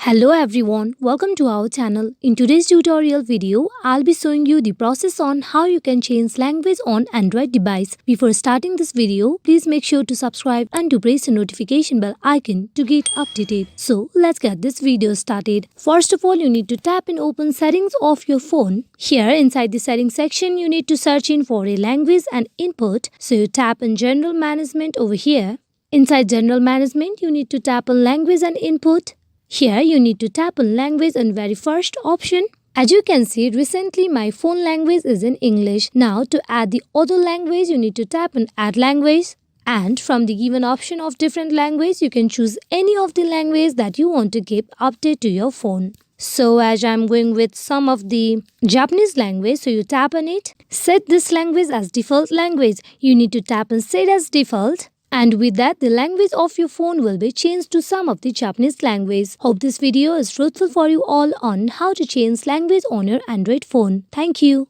Hello everyone, welcome to our channel. In today's tutorial video, I'll be showing you the process on how you can change language on Android device. Before starting this video, please make sure to subscribe and to press the notification bell icon to get updated. So let's get this video started. First of all, you need to tap and open settings of your phone. Here inside the settings section, you need to search in for a language and input. So you tap in general management over here. Inside general management, you need to tap on language and input. Here you need to tap on language on very first option. As you can see, recently my phone language is in English. Now to add the other language, you need to tap on add language. And from the given option of different language, you can choose any of the language that you want to keep update to your phone. So as I'm going with some of the Japanese language, so you tap on it. Set this language as default language. You need to tap on set as default. And with that, the language of your phone will be changed to some of the Japanese language. Hope this video is fruitful for you all on how to change language on your Android phone. Thank you.